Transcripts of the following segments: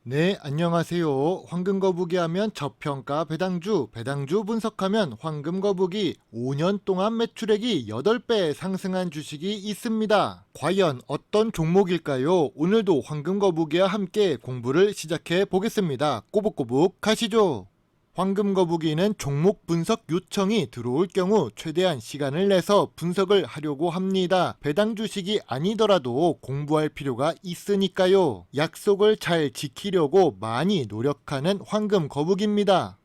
네, 안녕하세요. 황금거북이 하면 저평가 배당주, 배당주 분석하면 황금거북이 5년 동안 매출액이 8배 상승한 주식이 있습니다. 과연 어떤 종목일까요? 오늘도 황금거북이와 함께 공부를 시작해 보겠습니다. 꼬북꼬북 가시죠. 황금거북이는 종목 분석 요청이 들어올 경우 최대한 시간을 내서 분석을 하려고 합니다. 배당 주식이 아니더라도 공부할 필요가 있으니까요. 약속을 잘 지키려고 많이 노력하는 황금거북입니다.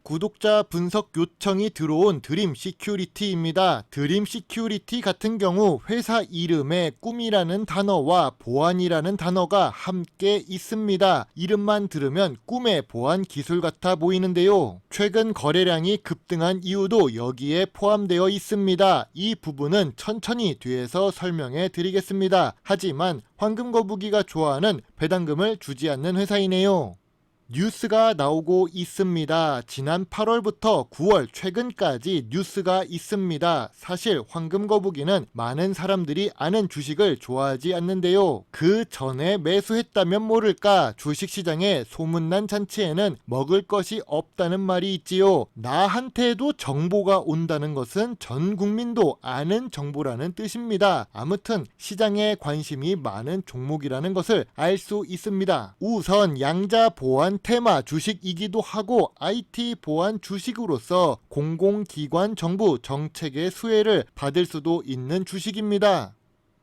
구독자 분석 요청이 들어온 드림 시큐리티입니다. 드림 시큐리티 같은 경우 회사 이름에 꿈이라는 단어와 보안이라는 단어가 함께 있습니다. 이름만 들으면 꿈의 보안 기술 같아 보이는데요. 최근 거래량이 급등한 이유도 여기에 포함되어 있습니다. 이 부분은 천천히 뒤에서 설명해 드리겠습니다. 하지만 황금거북이가 좋아하는 배당금을 주지 않는 회사이네요. 뉴스가 나오고 있습니다. 지난 8월부터 9월 최근까지 뉴스가 있습니다. 사실 황금거북이는 많은 사람들이 아는 주식을 좋아하지 않는데요. 그 전에 매수했다면 모를까 주식시장에 소문난 잔치에는 먹을 것이 없다는 말이 있지요. 나한테도 정보가 온다는 것은 전 국민도 아는 정보라는 뜻입니다. 아무튼 시장에 관심이 많은 종목이라는 것을 알 수 있습니다. 우선 양자 보안 테마 주식이기도 하고 IT 보안 주식으로서 공공기관 정부 정책의 수혜를 받을 수도 있는 주식입니다.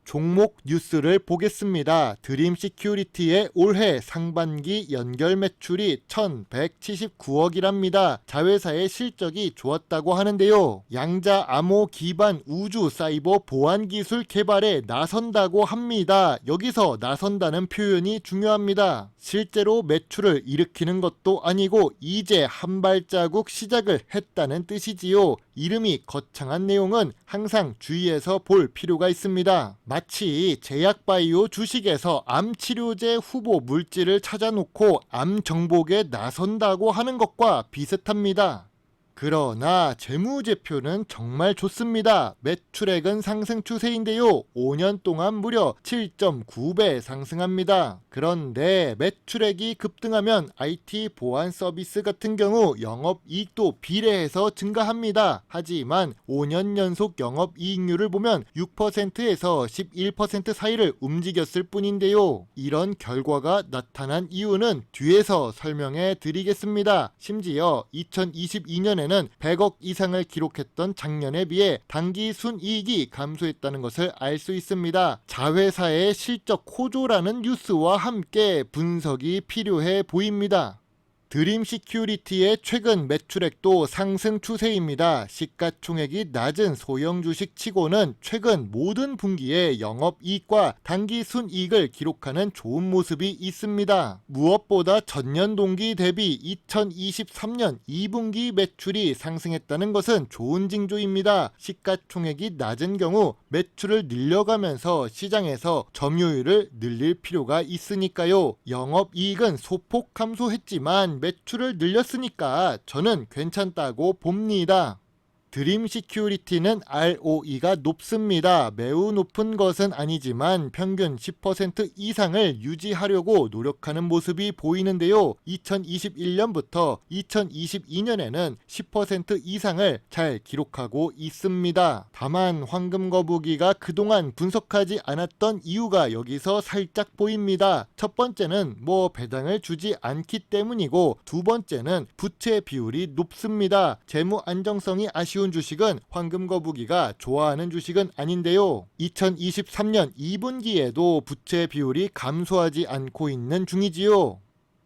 종목 뉴스를 보겠습니다. 드림 시큐리티의 올해 상반기 연결 매출이 1179억이랍니다. 자회사의 실적이 좋았다고 하는데요. 양자 암호 기반 우주 사이버 보안 기술 개발에 나선다고 합니다. 여기서 나선다는 표현이 중요합니다. 실제로 매출을 일으키는 것도 아니고 이제 한 발자국 시작을 했다는 뜻이지요. 이름이 거창한 내용은 항상 주의해서 볼 필요가 있습니다. 마치 제약바이오 주식에서 암치료제 후보 물질을 찾아놓고 암 정복에 나선다고 하는 것과 비슷합니다. 그러나 재무제표는 정말 좋습니다. 매출액은 상승 추세인데요. 5년 동안 무려 7.9배 상승합니다. 그런데 매출액이 급등하면 IT 보안 서비스 같은 경우 영업이익도 비례해서 증가합니다. 하지만 5년 연속 영업이익률을 보면 6%에서 11% 사이를 움직였을 뿐인데요. 이런 결과가 나타난 이유는 뒤에서 설명해 드리겠습니다. 심지어 2022년에는 100억 이상을 기록했던 작년에 비해 당기 순이익이 감소했다는 것을 알 수 있습니다. 자회사의 실적 호조라는 뉴스와 함께 분석이 필요해 보입니다. 드림 시큐리티의 최근 매출액도 상승 추세입니다. 시가총액이 낮은 소형 주식 치고는 최근 모든 분기에 영업이익과 당기순이익을 기록하는 좋은 모습이 있습니다. 무엇보다 전년 동기 대비 2023년 2분기 매출이 상승했다는 것은 좋은 징조입니다. 시가총액이 낮은 경우 매출을 늘려가면서 시장에서 점유율을 늘릴 필요가 있으니까요. 영업이익은 소폭 감소했지만 매출을 늘렸으니까 저는 괜찮다고 봅니다. 드림 시큐리티는 ROE가 높습니다. 매우 높은 것은 아니지만 평균 10% 이상을 유지하려고 노력하는 모습이 보이는데요. 2021년부터 2022년에는 10% 이상을 잘 기록하고 있습니다. 다만 황금거북이가 그동안 분석하지 않았던 이유가 여기서 살짝 보입니다. 첫 번째는 배당을 주지 않기 때문이고, 두 번째는 부채 비율이 높습니다. 재무 안정성이 아쉬운 주식은 황금거북이가 좋아하는 주식은 아닌데요. 2023년 2분기에도 부채 비율이 감소하지 않고 있는 중이지요.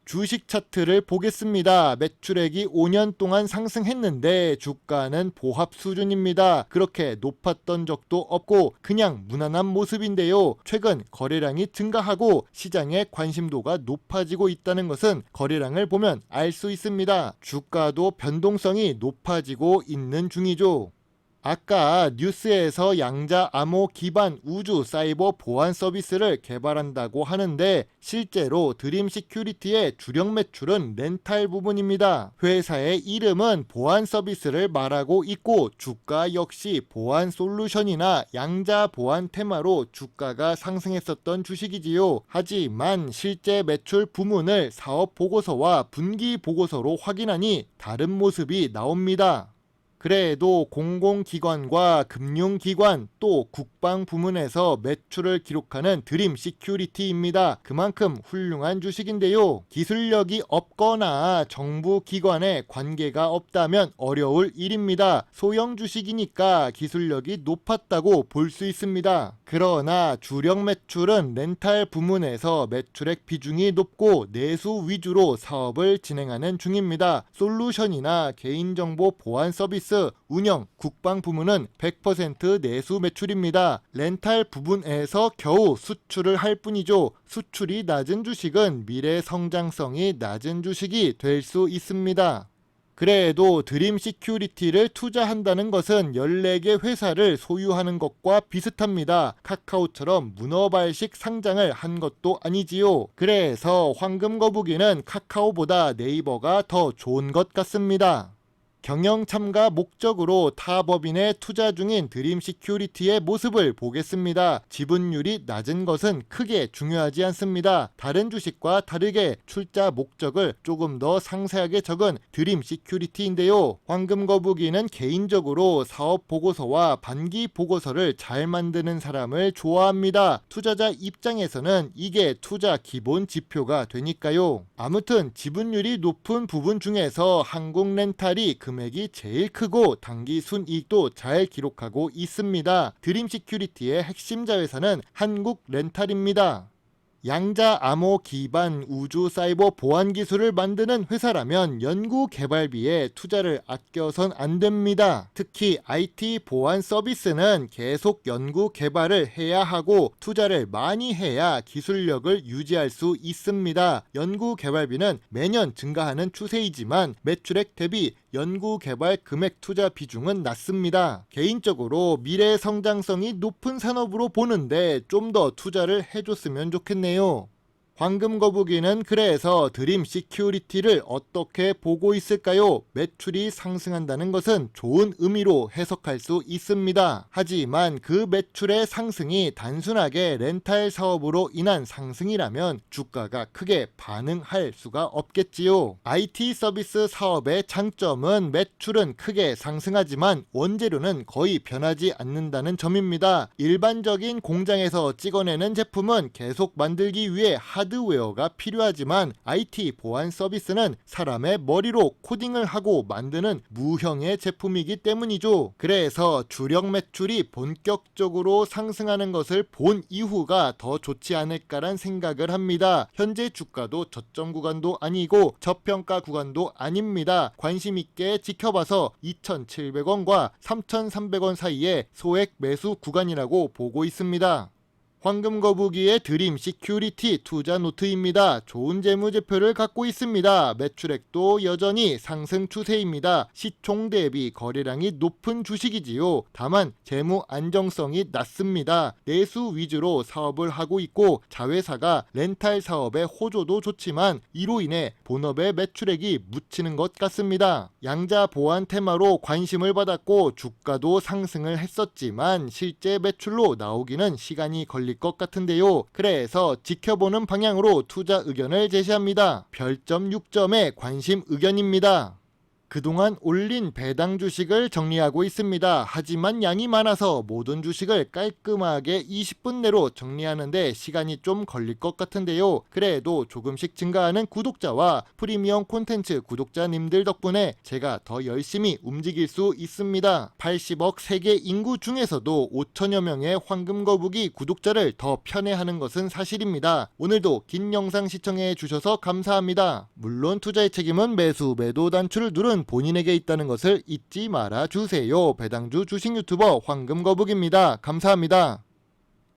주식 차트를 보겠습니다. 매출액이 5년 동안 상승했는데 주가는 보합 수준입니다. 그렇게 높았던 적도 없고 그냥 무난한 모습인데요. 최근 거래량이 증가하고 시장의 관심도가 높아지고 있다는 것은 거래량을 보면 알 수 있습니다. 주가도 변동성이 높아지고 있는 중이죠. 아까 뉴스에서 양자 암호 기반 우주 사이버 보안 서비스를 개발한다고 하는데 실제로 드림 시큐리티의 주력 매출은 렌탈 부분입니다. 회사의 이름은 보안 서비스를 말하고 있고 주가 역시 보안 솔루션이나 양자 보안 테마로 주가가 상승했었던 주식이지요. 하지만 실제 매출 부문을 사업 보고서와 분기 보고서로 확인하니 다른 모습이 나옵니다. 그래도 공공기관과 금융기관 또 국방 부문에서 매출을 기록하는 드림 시큐리티입니다. 그만큼 훌륭한 주식인데요. 기술력이 없거나 정부 기관에 관계가 없다면 어려울 일입니다. 소형 주식이니까 기술력이 높았다고 볼 수 있습니다. 그러나 주력 매출은 렌탈 부문에서 매출액 비중이 높고 내수 위주로 사업을 진행하는 중입니다. 솔루션이나 개인정보 보안 서비스 운영, 국방 부문은 100% 내수 매출입니다. 렌탈 부분에서 겨우 수출을 할 뿐이죠. 수출이 낮은 주식은 미래 성장성이 낮은 주식이 될 수 있습니다. 그래도 드림 시큐리티를 투자한다는 것은 14개 회사를 소유하는 것과 비슷합니다. 카카오처럼 문어발식 상장을 한 것도 아니지요. 그래서 황금 거북이는 카카오보다 네이버가 더 좋은 것 같습니다. 경영 참가 목적으로 타 법인에 투자 중인 드림 시큐리티의 모습을 보겠습니다. 지분율이 낮은 것은 크게 중요하지 않습니다. 다른 주식과 다르게 출자 목적을 조금 더 상세하게 적은 드림 시큐리티인데요. 황금 거북이는 개인적으로 사업 보고서와 반기 보고서를 잘 만드는 사람을 좋아합니다. 투자자 입장에서는 이게 투자 기본 지표가 되니까요. 아무튼 지분율이 높은 부분 중에서 한국렌탈이 금액이 제일 크고 단기 순이익도 잘 기록하고 있습니다. 드림 시큐리티의 핵심 자회사는 한국렌탈입니다. 양자 암호 기반 우주 사이버 보안 기술을 만드는 회사라면 연구 개발비에 투자를 아껴선 안 됩니다. 특히 IT 보안 서비스는 계속 연구 개발을 해야 하고 투자를 많이 해야 기술력을 유지할 수 있습니다. 연구 개발비는 매년 증가하는 추세이지만 매출액 대비 연구 개발 금액 투자 비중은 낮습니다. 개인적으로 미래 성장성이 높은 산업으로 보는데 좀 더 투자를 해줬으면 좋겠네요. 황금 거북이는 그래서 드림 시큐리티를 어떻게 보고 있을까요? 매출이 상승한다는 것은 좋은 의미로 해석할 수 있습니다. 하지만 그 매출의 상승이 단순하게 렌탈 사업으로 인한 상승이라면 주가가 크게 반응할 수가 없겠지요. IT 서비스 사업의 장점은 매출은 크게 상승하지만 원재료는 거의 변하지 않는다는 점입니다. 일반적인 공장에서 찍어내는 제품은 계속 만들기 위해 하드웨어가 필요하지만 IT 보안 서비스는 사람의 머리로 코딩을 하고 만드는 무형의 제품이기 때문이죠. 그래서 주력 매출이 본격적으로 상승하는 것을 본 이후가 더 좋지 않을까란 생각을 합니다. 현재 주가도 저점 구간도 아니고 저평가 구간도 아닙니다. 관심 있게 지켜봐서 2,700원과 3,300원 사이에 소액 매수 구간이라고 보고 있습니다. 황금 거북이의 드림 시큐리티 투자 노트입니다. 좋은 재무제표를 갖고 있습니다. 매출액도 여전히 상승 추세입니다. 시총 대비 거래량이 높은 주식이지요. 다만 재무 안정성이 낮습니다. 내수 위주로 사업을 하고 있고 자회사가 렌탈 사업의 호조도 좋지만 이로 인해 본업의 매출액이 묻히는 것 같습니다. 양자 보안 테마로 관심을 받았고 주가도 상승을 했었지만 실제 매출로 나오기는 시간이 걸릴 것 같은데요. 그래서 지켜보는 방향으로 투자 의견을 제시합니다. 별점 6점의 관심 의견입니다. 그동안 올린 배당 주식을 정리하고 있습니다. 하지만 양이 많아서 모든 주식을 깔끔하게 20분 내로 정리하는데 시간이 좀 걸릴 것 같은데요. 그래도 조금씩 증가하는 구독자와 프리미엄 콘텐츠 구독자님들 덕분에 제가 더 열심히 움직일 수 있습니다. 80억 세계 인구 중에서도 5천여 명의 황금거북이 구독자를 더 편애하는 것은 사실입니다. 오늘도 긴 영상 시청해 주셔서 감사합니다. 물론 투자의 책임은 매수 매도 단추를 누른 본인에게 있다는 것을 잊지 말아 주세요. 배당주 주식 유튜버 황금거북입니다. 감사합니다.